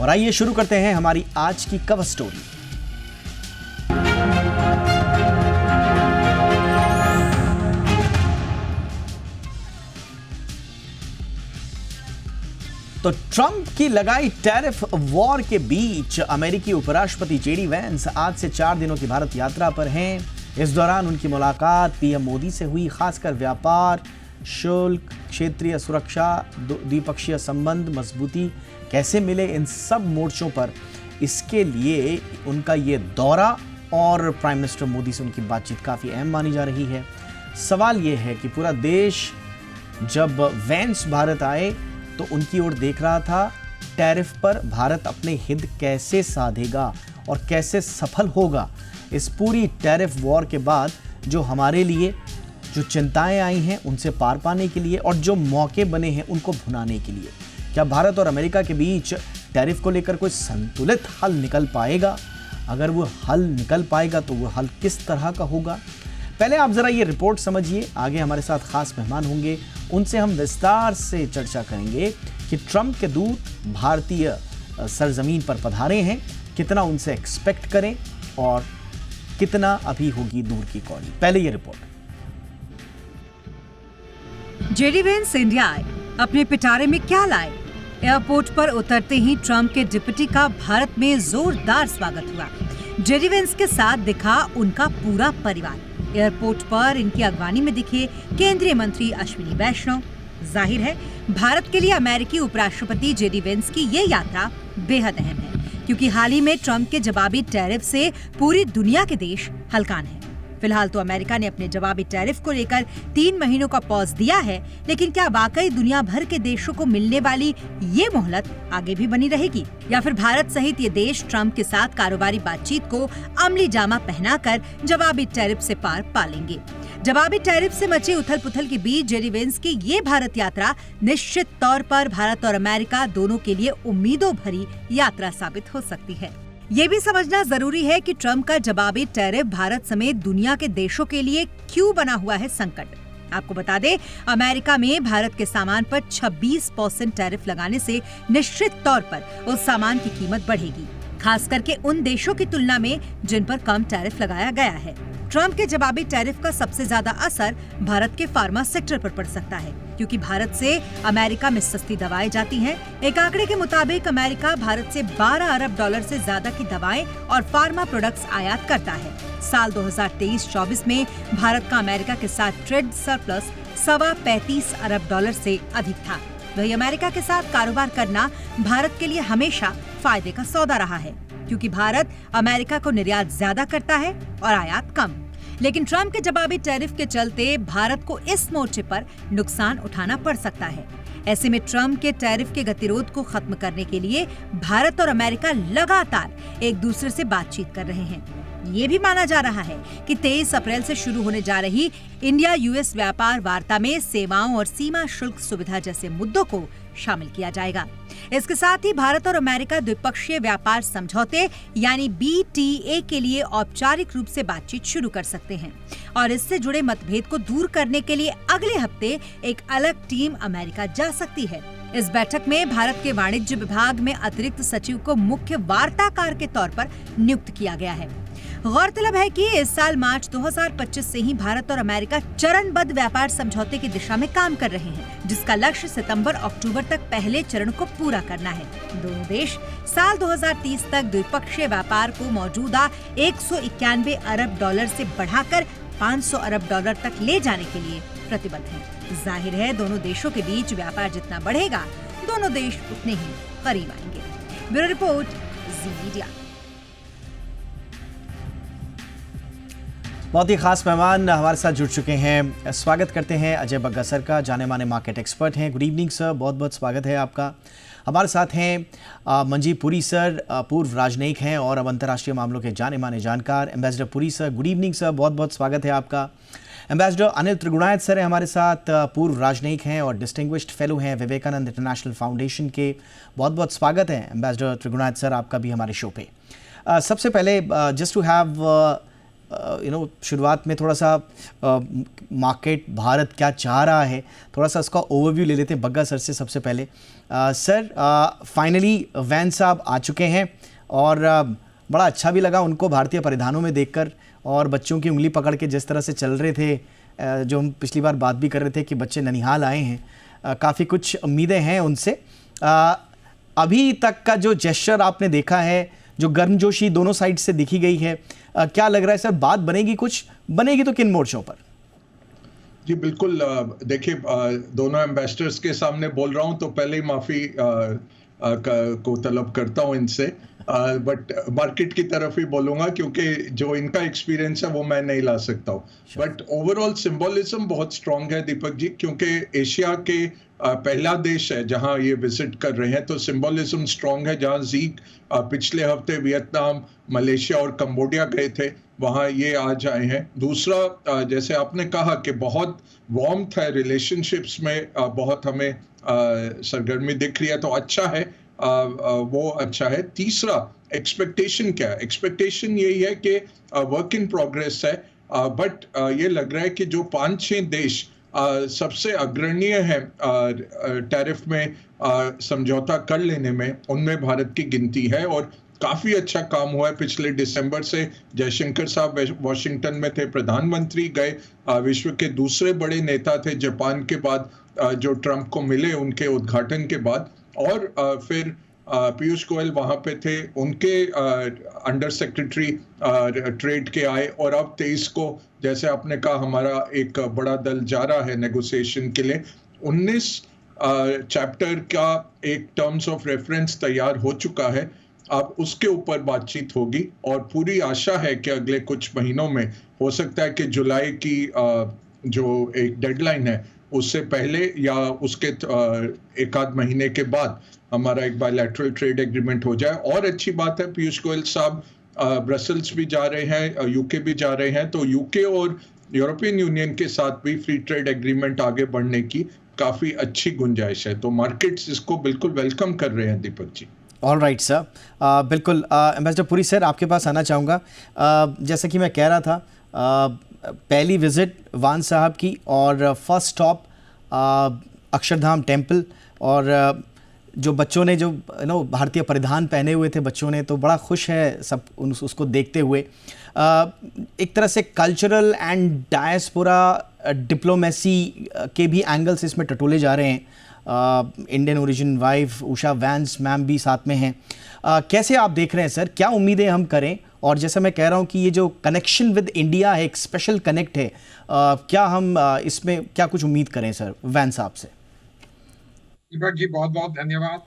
और आइए शुरू करते हैं हमारी आज की कवर स्टोरी। तो ट्रंप की लगाई टैरिफ वॉर के बीच अमेरिकी उपराष्ट्रपति जेडी वेंस आज से 4 दिनों की भारत यात्रा पर हैं। इस दौरान उनकी मुलाकात पीएम मोदी से हुई। खासकर व्यापार, शुल्क, क्षेत्रीय सुरक्षा, द्विपक्षीय संबंध मजबूती कैसे मिले, इन सब मोर्चों पर इसके लिए उनका ये दौरा और प्राइम मिनिस्टर मोदी से उनकी बातचीत काफ़ी अहम मानी जा रही है। सवाल ये है कि पूरा देश जब वेंस भारत आए तो उनकी ओर देख रहा था। टैरिफ पर भारत अपने हित कैसे साधेगा और कैसे सफल होगा। इस पूरी टैरिफ वॉर के बाद जो हमारे लिए जो चिंताएं आई हैं उनसे पार पाने के लिए और जो मौके बने हैं उनको भुनाने के लिए, क्या भारत और अमेरिका के बीच टैरिफ को लेकर कोई संतुलित हल निकल पाएगा? अगर वो हल निकल पाएगा तो वो हल किस तरह का होगा? पहले आप जरा ये रिपोर्ट समझिए। आगे हमारे साथ खास मेहमान होंगे, उनसे हम विस्तार से चर्चा करेंगे कि ट्रंप के दूत भारतीय सरजमीन पर पधारे हैं, कितना उनसे एक्सपेक्ट करें और कितना अभी होगी दूर की कौड़ी। पहले ये रिपोर्ट। जेडी वेंस इंडिया आए, अपने पिटारे में क्या लाए? एयरपोर्ट पर उतरते ही ट्रंप के डिप्टी का भारत में जोरदार स्वागत हुआ। जेडी वेंस के साथ दिखा उनका पूरा परिवार। एयरपोर्ट पर इनकी अगवानी में दिखे केंद्रीय मंत्री अश्विनी वैष्णव। जाहिर है भारत के लिए अमेरिकी उपराष्ट्रपति जेडी वेंस की ये यात्रा बेहद अहम है, क्योंकि हाल ही में ट्रंप के जवाबी टैरिफ से पूरी दुनिया के देश हलकान हैं। फिलहाल तो अमेरिका ने अपने जवाबी टैरिफ को लेकर 3 महीनों का पॉज दिया है, लेकिन क्या वाकई दुनिया भर के देशों को मिलने वाली ये मोहलत आगे भी बनी रहेगी, या फिर भारत सहित ये देश ट्रंप के साथ कारोबारी बातचीत को अमली जामा पहनाकर जवाबी टैरिफ से पार पालेंगे? जवाबी टैरिफ से मची उथल पुथल के बीच जेडी वेंस की ये भारत यात्रा निश्चित तौर पर भारत और अमेरिका दोनों के लिए उम्मीदों भरी यात्रा साबित हो सकती है। ये भी समझना जरूरी है कि ट्रंप का जवाबी टैरिफ भारत समेत दुनिया के देशों के लिए क्यों बना हुआ है संकट। आपको बता दें, अमेरिका में भारत के सामान पर 26% टैरिफ लगाने से निश्चित तौर पर उस सामान की कीमत बढ़ेगी, खास करके उन देशों की तुलना में जिन पर कम टैरिफ लगाया गया है। ट्रंप के जवाबी टैरिफ का सबसे ज्यादा असर भारत के फार्मा सेक्टर पर पड़ सकता है, क्योंकि भारत से अमेरिका में सस्ती दवाएं जाती हैं। एक आंकड़े के मुताबिक अमेरिका भारत से 12 अरब डॉलर से ज्यादा की दवाएं और फार्मा प्रोडक्ट्स आयात करता है। साल 2023-24 में भारत का अमेरिका के साथ ट्रेड सरप्लस 35 अरब डॉलर से अधिक था। वही अमेरिका के साथ कारोबार करना भारत के लिए हमेशा फायदे का सौदा रहा है, क्योंकि भारत अमेरिका को निर्यात ज्यादा करता है और आयात कम। लेकिन ट्रंप के जवाबी टैरिफ के चलते भारत को इस मोर्चे पर नुकसान उठाना पड़ सकता है। ऐसे में ट्रंप के टैरिफ के गतिरोध को खत्म करने के लिए भारत और अमेरिका लगातार एक दूसरे से बातचीत कर रहे हैं। ये भी माना जा रहा है कि 23 अप्रैल से शुरू होने जा रही इंडिया यूएस व्यापार वार्ता में सेवाओं और सीमा शुल्क सुविधा जैसे मुद्दों को शामिल किया जाएगा। इसके साथ ही भारत और अमेरिका द्विपक्षीय व्यापार समझौते यानी BTA के लिए औपचारिक रूप से बातचीत शुरू कर सकते हैं और इससे जुड़े मतभेद को दूर करने के लिए अगले हफ्ते एक अलग टीम अमेरिका जा सकती है। इस बैठक में भारत के वाणिज्य विभाग में अतिरिक्त सचिव को मुख्य वार्ताकार के तौर पर नियुक्त किया गया है। गौरतलब है कि इस साल मार्च 2025 से ही भारत और अमेरिका चरणबद्ध व्यापार समझौते की दिशा में काम कर रहे हैं, जिसका लक्ष्य सितंबर-अक्टूबर तक पहले चरण को पूरा करना है। दोनों देश साल 2030 तक द्विपक्षीय व्यापार को मौजूदा 191 अरब डॉलर से बढ़ाकर 500 अरब डॉलर तक ले जाने के लिए प्रतिबद्ध हैं। जाहिर है दोनों देशों के बीच व्यापार जितना बढ़ेगा, दोनों देश उतने ही करीब आएंगे। ब्यूरो रिपोर्ट, जी मीडिया। बहुत ही खास मेहमान हमारे साथ जुड़ चुके हैं। स्वागत करते हैं अजय बग्गा सर का, जाने माने मार्केट एक्सपर्ट हैं। गुड इवनिंग सर, बहुत बहुत स्वागत है आपका। हमारे साथ हैं मंजीव पुरी सर, पूर्व राजनयिक हैं और अब अंतर्राष्ट्रीय मामलों के जाने माने जानकार। Ambassador Puri sir, good evening sir, बहुत बहुत स्वागत है आपका। एम्बेसडर अनिल त्रिगुणायत सर हैं हमारे साथ, पूर्व राजनयिक हैं और डिस्टिंग्विश्ड फेलो हैं विवेकानंद इंटरनेशनल फाउंडेशन के। बहुत बहुत स्वागत है एम्बेसडर त्रिगुणायत सर आपका भी हमारे शो पे। सबसे पहले जस्ट टू हैव शुरुआत में थोड़ा सा मार्केट भारत क्या चाह रहा है, थोड़ा सा उसका ओवरव्यू ले लेते हैं बग्गा सर से सबसे पहले। सर, फाइनली वैंस साहब आ चुके हैं और बड़ा अच्छा भी लगा उनको भारतीय परिधानों में देखकर, और बच्चों की उंगली पकड़ के जिस तरह से चल रहे थे, जो हम पिछली बार बात भी कर रहे थे कि बच्चे ननिहाल आए हैं, काफ़ी कुछ उम्मीदें हैं उनसे। अभी तक का जो जेस्चर आपने देखा है, जो गर्मजोशी दोनों साइड से दिखी गई है, क्या लग रहा है सर, बात बनेगी, कुछ बनेगी तो किन मोर्चों पर? जी बिल्कुल, देखिए, दोनों एम्बेसडर्स के सामने बोल रहा हूं तो पहले ही माफी को तलब करता हूं इनसे, बट मार्केट की तरफ ही बोलूंगा क्योंकि जो इनका एक्सपीरियंस है वो मैं नहीं ला सकता हूं। बट ओवरऑल सिंबोलिज्म बहुत स्ट्रांग है दीपक जी, क्योंकि एशिया के पहला देश है जहां ये विजिट कर रहे हैं, तो सिंबोलिज्म स्ट्रांग है। जहां जीक पिछले हफ्ते वियतनाम, मलेशिया और कंबोडिया गए थे, वहां ये आज आए हैं। दूसरा, जैसे आपने कहा कि बहुत वार्मथ है रिलेशनशिप्स में, बहुत हमें सरगर्मी दिख रही है, तो अच्छा है, वो अच्छा है। तीसरा, एक्सपेक्टेशन क्या है? एक्सपेक्टेशन यही है कि वर्क इन प्रोग्रेस है, बट ये लग रहा है कि जो 5-6 देश सबसे अग्रणीय है टैरिफ में समझौता कर लेने में, उनमें भारत की गिनती है, और काफी अच्छा काम हुआ है। पिछले दिसंबर से जयशंकर साहब वॉशिंगटन में थे, प्रधानमंत्री गए, विश्व के दूसरे बड़े नेता थे जापान के बाद, जो ट्रंप को मिले उनके उद्घाटन के बाद, और फिर पीयूष गोयल वहां पे थे, उनके अंडर सेक्रेटरी ट्रेड के आए, और अब 23 को जैसे आपने कहा हमारा एक बड़ा दल जा रहा है नेगोशिएशन के लिए। 19 चैप्टर का एक टर्म्स ऑफ रेफरेंस तैयार हो चुका है, अब उसके ऊपर बातचीत होगी, और पूरी आशा है कि अगले कुछ महीनों में, हो सकता है कि जुलाई की जो एक डेडलाइन है उससे पहले या उसके एक आध महीने के बाद हमारा एक बायलैटरल ट्रेड एग्रीमेंट हो जाए। और अच्छी बात है, पीयूष गोयल साहब ब्रसल्स भी जा रहे हैं, यूके भी जा रहे हैं, तो यूके और यूरोपियन यूनियन के साथ भी फ्री ट्रेड एग्रीमेंट आगे बढ़ने की काफी अच्छी गुंजाइश है, तो मार्केट्स इसको बिल्कुल वेलकम कर रहे हैं Deepak ji. All right sir, बिल्कुल। एम्बेसडर पुरी सर, आपके पास आना चाहूँगा। जैसे कि मैं कह रहा था, पहली विजिट वान साहब की, और फर्स्ट स्टॉप अक्षरधाम टेम्पल, और जो बच्चों ने जो भारतीय परिधान पहने हुए थे बच्चों ने, तो बड़ा खुश है सब उसको देखते हुए। एक तरह से कल्चरल एंड डायस्पोरा डिप्लोमेसी के भी एंगल्स इसमें टटोले जा रहे हैं। Indian origin wife Usha vents ma'am भी साथ में हैं। कैसे आप देख रहे हैं सर, क्या उम्मीदें हम करें? और जैसा मैं कह रहा हूं कि ये जो कनेक्शन विद इंडिया है, एक स्पेशल कनेक्ट है, क्या हम इसमें क्या कुछ उम्मीद करें सर वैंस साहब से? दीपक जी, बहुत बहुत धन्यवाद।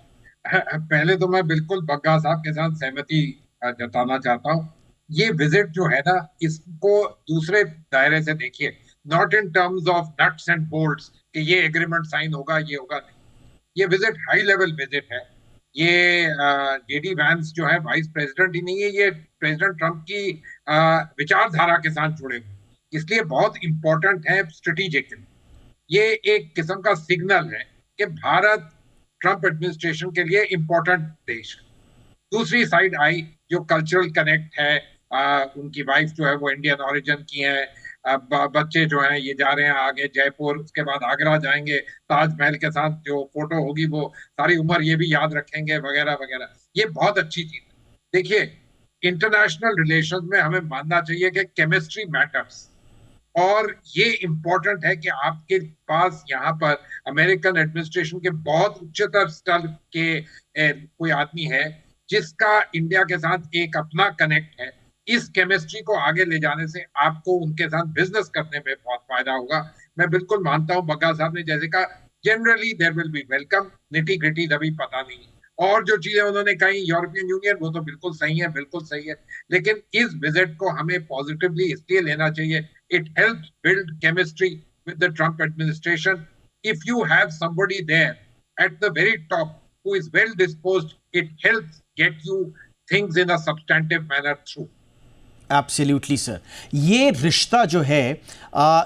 पहले तो मैं बिल्कुल बग्गा साहब के साथ सहमति जताना चाहता हूँ। ये विजिट जो है ना, इसको दूसरे दायरे से देखिए, not in terms of nuts and bolts कि ये एग्रीमेंट साइन होगा, ये होगा, नहीं। ये विजिट हाई लेवल विजिट है। ये जेडी वैंस जो है वाइस प्रेसिडेंट ही नहीं है, ये प्रेसिडेंट ट्रंप की विचारधारा के साथ जुड़े हुए, इसलिए बहुत इंपॉर्टेंट है स्ट्रेटेजिकली। ये एक किस्म का सिग्नल है कि भारत ट्रंप एडमिनिस्ट्रेशन के लिए इंपॉर्टेंट देश है। दूसरी साइड आई जो कल्चरल कनेक्ट है, उनकी वाइफ जो है वो इंडियन ओरिजिन की है, बच्चे जो हैं ये जा रहे हैं आगे जयपुर, उसके बाद आगरा जाएंगे, ताजमहल के साथ जो फोटो होगी वो सारी उम्र ये भी याद रखेंगे, वगैरह वगैरह। ये बहुत अच्छी चीज है। देखिए, इंटरनेशनल रिलेशंस में हमें मानना चाहिए कि केमिस्ट्री मैटर्स, और ये इंपॉर्टेंट है कि आपके पास यहाँ पर अमेरिकन एडमिनिस्ट्रेशन के बहुत उच्चतर स्तर के कोई आदमी है जिसका इंडिया के साथ एक अपना कनेक्ट है। इस केमिस्ट्री को आगे ले जाने से आपको उनके साथ बिजनेस करने में बहुत फायदा होगा। मैं बिल्कुल मानता हूं, बग्गा साहब ने जैसे कहा, generally there will be welcome, nitty gritty अभी पता नहीं। और जो चीजें उन्होंने कही यूरोपियन यूनियन, वो तो बिल्कुल सही है, बिल्कुल सही है। लेकिन इस विजिट को हमें पॉजिटिवली इसलिए लेना चाहिए, it helps build chemistry with the Trump administration. If you have somebody there at the very top who is well disposed, it helps get you things in a substantive manner through. Absolutely sir, ये रिश्ता जो है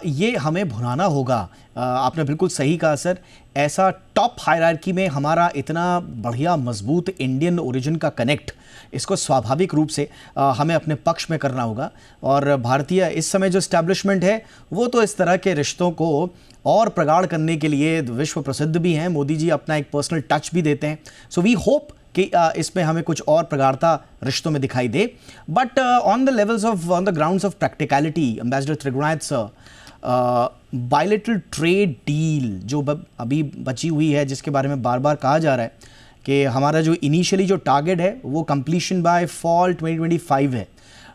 ये हमें भुनाना होगा। आपने बिल्कुल सही कहा सर, ऐसा टॉप हायरार्की में हमारा इतना बढ़िया मजबूत इंडियन ओरिजिन का कनेक्ट, इसको स्वाभाविक रूप से हमें अपने पक्ष में करना होगा। और भारतीय इस समय जो एस्टैब्लिशमेंट है वो तो इस तरह के रिश्तों को और प्रगाढ़ करने के लिए विश्व प्रसिद्ध भी हैं। मोदी जी अपना एक पर्सनल टच भी देते हैं। सो वी होप कि इसमें हमें कुछ और प्रगाढ़ता रिश्तों में दिखाई दे। But on the levels of on the grounds of practicality, ambassador Trigunayat sir, bilateral trade deal जो अभी बची हुई है, जिसके बारे में बार बार कहा जा रहा है कि हमारा जो इनिशियली जो टारगेट है वो कंप्लीशन बाय फॉल 2025 है,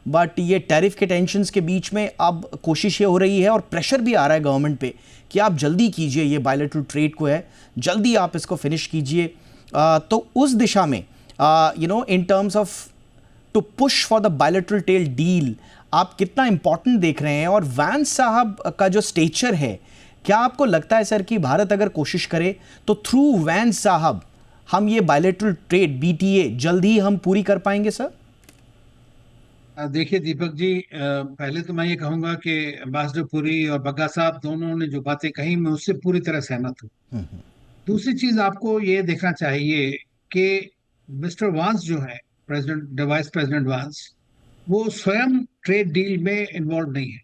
बट ये टैरिफ के टेंशन्स के बीच में अब कोशिश ये हो रही है और प्रेशर भी आ रहा है गवर्नमेंट पे कि आप जल्दी कीजिए, ये बायलैटरल ट्रेड को है जल्दी आप इसको फिनिश कीजिए। तो उस दिशा में in terms of to push for the bilateral trade deal आप कितना इंपॉर्टेंट देख रहे हैं? और वैंस साहब का जो स्टेचर है, क्या आपको लगता है सर कि भारत अगर कोशिश करे तो थ्रू वैंस साहब हम ये बायलैटरल ट्रेड BTA जल्दी हम पूरी कर पाएंगे सर? देखिए दीपक जी, पहले तो मैं ये कहूंगा कि अम्बेसडर पुरी और बग्गा साहब दोनों ने जो बातें कही मैं उससे पूरी तरह सहमत हूँ। दूसरी चीज आपको ये देखना चाहिए कि मिस्टर वांस जो है, प्रेसिडेंट वाइस प्रेसिडेंट वांस, वो स्वयं ट्रेड डील में इन्वॉल्व नहीं है,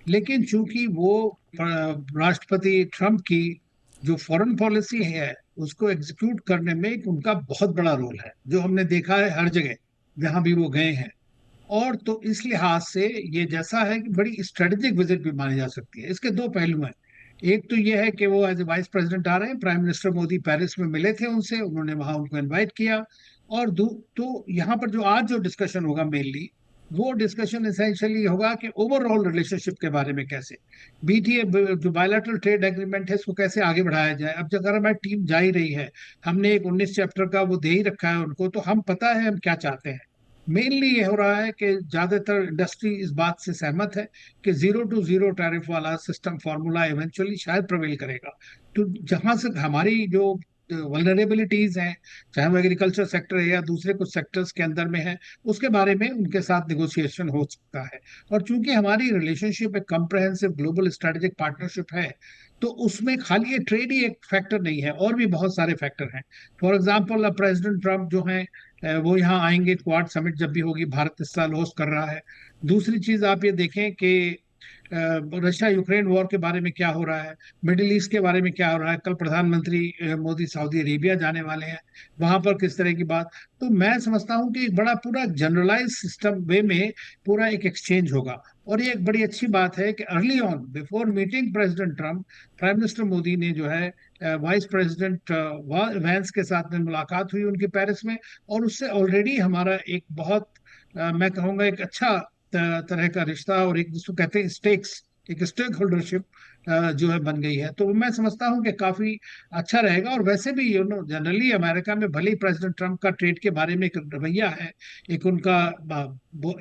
लेकिन चूंकि वो राष्ट्रपति ट्रंप की जो फॉरेन पॉलिसी है उसको एग्जीक्यूट करने में उनका बहुत बड़ा रोल है, जो हमने देखा है हर जगह जहां भी वो गए हैं। और तो इस लिहाज से ये जैसा है कि बड़ी स्ट्रेटेजिक विजिट भी मानी जा सकती है। इसके दो पहलू हैं। एक तो ये है कि वो एज ए वाइस प्रेसिडेंट आ रहे हैं, प्राइम मिनिस्टर मोदी पेरिस में मिले थे उनसे, उन्होंने वहां उनको इनवाइट किया। और तो यहाँ पर जो आज जो डिस्कशन होगा मेनली, वो डिस्कशन एसेंशियली होगा कि ओवरऑल रिलेशनशिप के बारे में कैसे BTA जो बायलैटरल ट्रेड एग्रीमेंट है इसको कैसे आगे बढ़ाया जाए। अब अगर हमारी टीम जा ही रही है, हमने एक 19 चैप्टर का वो दे ही रखा है उनको, तो हम पता है हम क्या चाहते हैं। मेनली ये हो रहा है कि ज्यादातर इंडस्ट्री इस बात से सहमत है कि 0 to 0 टैरिफ वाला सिस्टम फार्मूला इवेंचुअली शायद प्रवेल करेगा। तो जहां से हमारी जो वल्नरेबिलिटीज हैं, चाहे वो एग्रीकल्चर सेक्टर है या दूसरे कुछ सेक्टर्स के अंदर में है, उसके बारे में उनके साथ निगोशिएशन हो सकता है। और चूंकि हमारी रिलेशनशिप एक कम्प्रहेंसिव ग्लोबल स्ट्रेटेजिक पार्टनरशिप है, तो उसमें खाली ये ट्रेड ही एक फैक्टर नहीं है, और भी बहुत सारे फैक्टर हैं। फॉर एग्जाम्पल प्रेसिडेंट ट्रम्प जो हैं वो यहाँ आएंगे, क्वाड समिट जब भी होगी, भारत इस साल होस्ट कर रहा है। दूसरी चीज आप ये देखें कि रशिया यूक्रेन वॉर के बारे में क्या हो रहा है, मिडिल ईस्ट के बारे में क्या हो रहा है। कल प्रधानमंत्री मोदी सऊदी अरेबिया जाने वाले हैं, वहां पर किस तरह की बात। तो मैं समझता हूं कि एक बड़ा पूरा जनरलाइज सिस्टम वे में पूरा एक एक्सचेंज होगा। और ये एक बड़ी अच्छी बात है कि early on before meeting president Trump, prime minister Modi ने जो है वाइस प्रेसिडेंट वैंस के साथ में मुलाकात हुई उनकी पेरिस में, और उससे ऑलरेडी हमारा एक बहुत मैं कहूँगा एक अच्छा तरह का रिश्ता और एक जिसको कहते हैं एक स्टेक होल्डरशिप जो है बन गई है। तो मैं समझता हूँ कि काफी अच्छा रहेगा। और वैसे भी जनरली अमेरिका में भले ही प्रेसिडेंट ट्रम्प का ट्रेड के बारे में एक रवैया है, एक उनका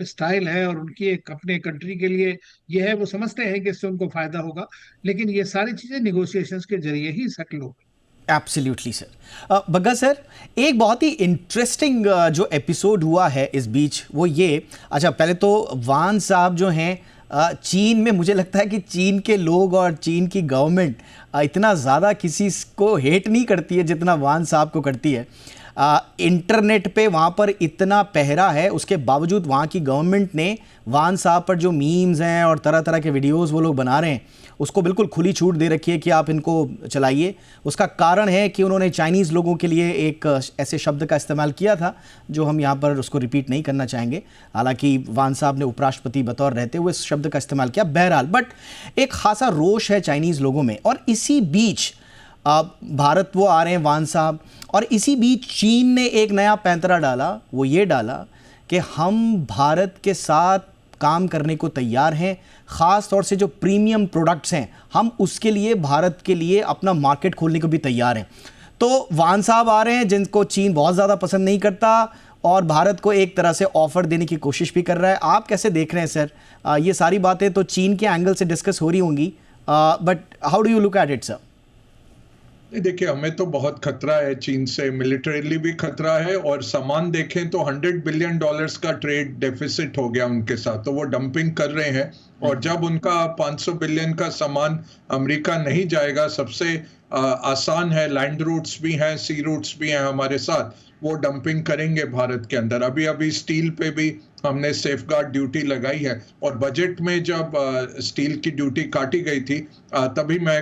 स्टाइल है, और उनकी एक अपने कंट्री के लिए ये है, वो समझते हैं कि इससे उनको फायदा होगा, लेकिन ये सारी चीजें निगोशिएशंस के जरिए ही सेटल होगी। Absolutely sir. बग्गा सर, एक बहुत ही इंटरेस्टिंग जो एपिसोड हुआ है इस बीच वो ये, अच्छा पहले तो वान साहब जो हैं चीन में, मुझे लगता है कि चीन के लोग और चीन की गवर्नमेंट इतना ज़्यादा किसी को हेट नहीं करती है जितना वान साहब को करती है। इंटरनेट पे वहाँ पर इतना पहरा है, उसके बावजूद वहाँ की गवर्नमेंट ने वान साहब पर जो मीम्स हैं और तरह तरह के वीडियोस वो लोग बना रहे हैं उसको बिल्कुल खुली छूट दे रखी है कि आप इनको चलाइए। उसका कारण है कि उन्होंने चाइनीज़ लोगों के लिए एक ऐसे शब्द का इस्तेमाल किया था जो हम यहाँ पर उसको रिपीट नहीं करना चाहेंगे, हालांकि वान साहब ने उपराष्ट्रपति बतौर रहते हुए इस शब्द का इस्तेमाल किया। बहरहाल, बट एक खासा रोष है चाइनीज़ लोगों में। और इसी बीच भारत वो आ रहे हैं वान साहब, और इसी बीच चीन ने एक नया पैंतरा डाला, वो ये डाला कि हम भारत के साथ काम करने को तैयार हैं, ख़ास तौर से जो प्रीमियम प्रोडक्ट्स हैं हम उसके लिए भारत के लिए अपना मार्केट खोलने को भी तैयार हैं। तो वान साहब आ रहे हैं जिनको चीन बहुत ज़्यादा पसंद नहीं करता और भारत को एक तरह से ऑफर देने की कोशिश भी कर रहा है। आप कैसे देख रहे हैं सर? ये सारी बातें तो चीन के एंगल से डिस्कस हो रही होंगी, but how do you look at it sir? नहीं, देखिए हमें तो बहुत खतरा है चीन से, मिलिटरीली भी खतरा है, और सामान देखें तो $100 बिलियन का ट्रेड डेफिसिट हो गया उनके साथ, तो वो डंपिंग कर रहे हैं। और जब उनका 500 बिलियन का सामान अमेरिका नहीं जाएगा, सबसे आसान है, लैंड रूट्स भी हैं, सी रूट्स भी हैं हमारे साथ, वो डंपिंग करेंगे भारत के अंदर। अभी अभी स्टील पे भी हमने सेफगार्ड ड्यूटी लगाई है, और बजट में जब स्टील की ड्यूटी काटी गई थी, तभी मैं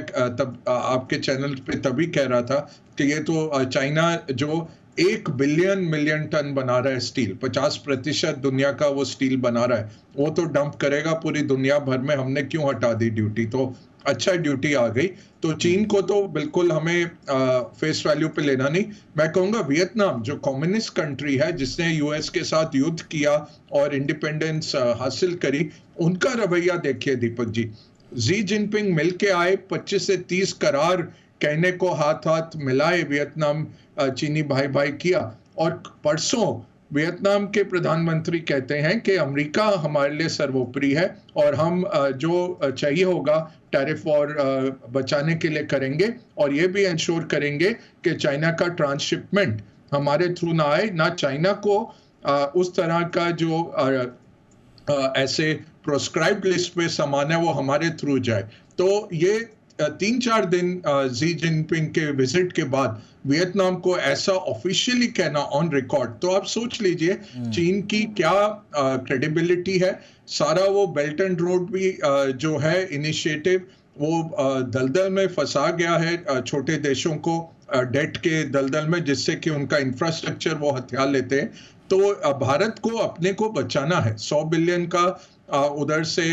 आपके चैनल पे तभी कह रहा था कि ये तो चाइना जो 1 बिलियन मिलियन टन बना रहा है स्टील, 50% दुनिया का वो स्टील बना रहा है, वो तो डंप करेगा पूरी दुनिया भर में। हमने क्यों हटा दी ड्यूटी? तो अच्छा ड्यूटी आ गई। तो चीन को तो बिल्कुल हमें फेस वैल्यू पे लेना नहीं। मैं कहूंगा वियतनाम जो कम्युनिस्ट कंट्री है, जिसने यूएस के साथ युद्ध किया और इंडिपेंडेंस हासिल करी, उनका रवैया देखिए दीपक जी। जी जिनपिंग मिलके आए, 25 से 30 करार कहने को हाथ हाथ मिलाए, वियतनाम चीनी भाई भाई किया, और परसों वियतनाम के प्रधानमंत्री कहते हैं कि अमेरिका हमारे लिए सर्वोपरि है, और हम जो चाहिए होगा टैरिफ और बचाने के लिए करेंगे, और ये भी इंश्योर करेंगे कि चाइना का ट्रांसशिपमेंट हमारे थ्रू ना आए, ना चाइना को उस तरह का जो ऐसे प्रोस्क्राइब्ड लिस्ट पे सामान है वो हमारे थ्रू जाए। तो ये 3-4 दिन जी जिनपिंग के विजिट के बाद वियतनाम को ऐसा ऑफिशियली कहना ऑन रिकॉर्ड, तो आप सोच लीजिए चीन की क्या क्रेडिबिलिटी है। सारा वो बेल्ट एंड रोड भी जो है इनिशिएटिव, वो दलदल में फंसा गया है छोटे देशों को, डेट के दलदल में, जिससे कि उनका इंफ्रास्ट्रक्चर वो हथियार लेते हैं। तो भारत को अपने को बचाना है। 100 बिलियन का उधर से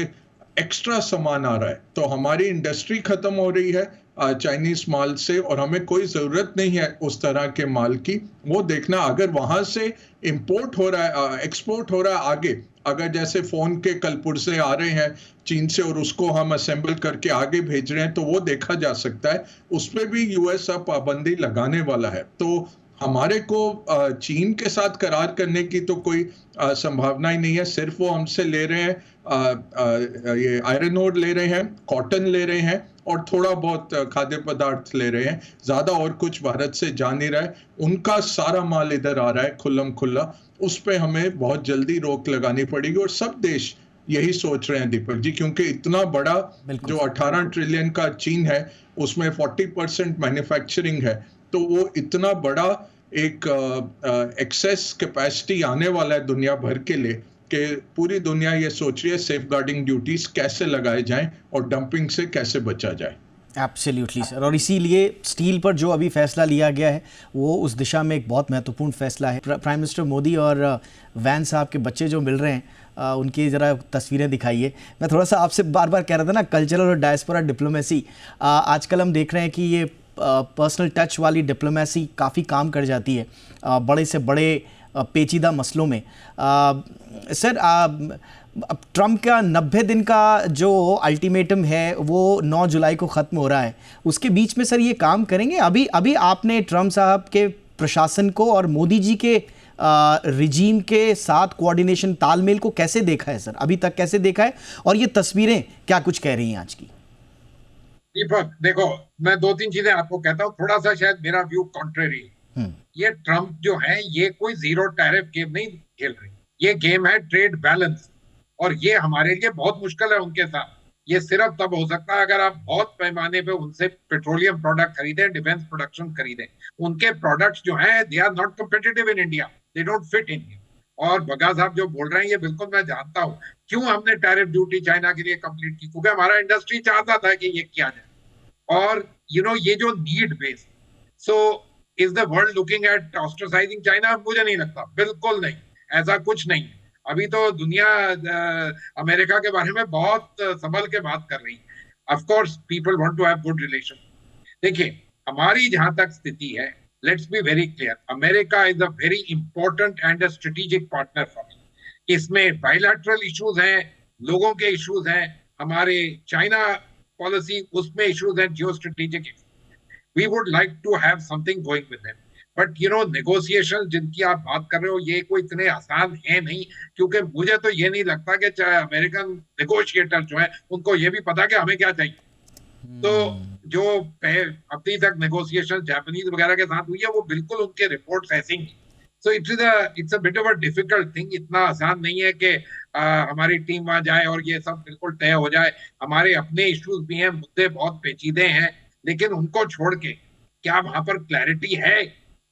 एक्स्ट्रा सामान आ रहा है, तो हमारी इंडस्ट्री खत्म हो रही है चाइनीज माल से, और हमें कोई जरूरत नहीं है उस तरह के माल की। वो देखना, अगर वहां से इंपोर्ट हो रहा है, एक्सपोर्ट हो रहा है आगे, अगर जैसे फोन के कल पुर्जे आ रहे हैं चीन से और उसको हम असेंबल करके आगे भेज रहे हैं, तो वो देखा जा सकता है। उस पर भी यूएस अब पाबंदी लगाने वाला है। तो हमारे को चीन के साथ करार करने की तो कोई संभावना ही नहीं है। सिर्फ वो हमसे ले रहे हैं ये आयरन ओर ले रहे हैं, कॉटन ले रहे हैं, और थोड़ा बहुत खाद्य पदार्थ ले रहे हैं, ज्यादा और कुछ भारत से जा नहीं रहा है। उनका सारा माल इधर आ रहा है खुल्लम खुल्ला। उस पे हमें बहुत जल्दी रोक लगानी पड़ेगी, और सब देश यही सोच रहे हैं दीपक जी, क्योंकि इतना बड़ा जो 18 ट्रिलियन का चीन है, उसमें 40% मैन्युफैक्चरिंग है, तो वो इतना बड़ा एक एक्सेस कैपेसिटी आने वाला है दुनिया भर के लिए, कि पूरी दुनिया ये सोच रही है सेफगार्डिंग ड्यूटीज कैसे लगाए जाएं और डंपिंग से कैसे बचा जाए। एब्सोल्युटली सर, और इसीलिए स्टील पर जो अभी फैसला लिया गया है वो उस दिशा में एक बहुत महत्वपूर्ण फैसला है। प्राइम मिनिस्टर मोदी और वैन साहब के बच्चे जो मिल रहे हैं, उनकी ज़रा तस्वीरें दिखाइए। मैं थोड़ा सा आपसे बार बार कह रहा था ना, कल्चरल और डायस्पोरा डिप्लोमेसी, आजकल हम देख रहे हैं कि ये पर्सनल टच वाली डिप्लोमेसी काफ़ी काम कर जाती है बड़े से बड़े पेचीदा मसलों में। सर, अब ट्रम्प का 90 दिन का जो अल्टीमेटम है वो 9 जुलाई को ख़त्म हो रहा है, उसके बीच में सर ये काम करेंगे? अभी आपने ट्रम्प साहब के प्रशासन को और मोदी जी के रिजीम के साथ कोऑर्डिनेशन, तालमेल को कैसे देखा है सर? अभी तक कैसे देखा है, और ये तस्वीरें क्या कुछ कह रही हैं आज की? दीपक देखो, मैं 2-3 चीजें आपको कहता हूँ, थोड़ा सा शायद मेरा व्यू कॉन्ट्रेरी। ये ट्रम्प जो है ये कोई जीरो टैरिफ गेम नहीं खेल रही, ये गेम है ट्रेड बैलेंस, और ये हमारे लिए बहुत मुश्किल है उनके साथ। ये सिर्फ तब हो सकता है अगर आप बहुत पैमाने पे उनसे पेट्रोलियम प्रोडक्ट खरीदें, डिफेंस प्रोडक्शन खरीदें। उनके प्रोडक्ट्स जो हैं they are not competitive in India, they don't fit in. और बग्गा साहब जो बोल रहे हैं ये बिल्कुल मैं जानता हूँ क्यों हमने टैरिफ ड्यूटी चाइना के लिए कंप्लीट की, क्योंकि हमारा इंडस्ट्री चाहता था कि ये किया जाए। और ये जो need based, so is the world looking at ostracising China? मुझे नहीं लगता, बिल्कुल नहीं, ऐसा कुछ नहीं। अभी तो दुनिया अमेरिका के बारे में बहुत संभल के बात कर रही है। Of course people want to have good relation. देखिए, हमारी जहां तक स्थिति है, let's be very clear, America is a very important and a strategic partner for me. इसमें बायलैटरल इश्यूज हैं, लोगों के इश्यूज हैं, हमारे चाइना पॉलिसी उसमें इश्यूज हैं, geostrategic. We would like to have something going with them, but negotiation जिनकी आप बात कर रहे हो ये कोई इतने आसान है नहीं, क्योंकि मुझे तो ये नहीं लगता कि चाहे अमेरिकन नेगोशिएटर जो है उनको ये भी पता कि हमें क्या चाहिए। तो जो अभी तक नेगोशिएशन जापानीज वगैरह के साथ हुई है वो बिल्कुल उनके रिपोर्ट्स ऐसी ही। So it's a bit of a difficult thing. इतना आसान नहीं है कि हमारी टीम वहां जाए और ये सब बिल्कुल तय हो जाए। हमारे अपने इश्यूज भी हैं, मुद्दे बहुत पेचीदे हैं, लेकिन उनको छोड़ के क्या वहां पर क्लैरिटी है,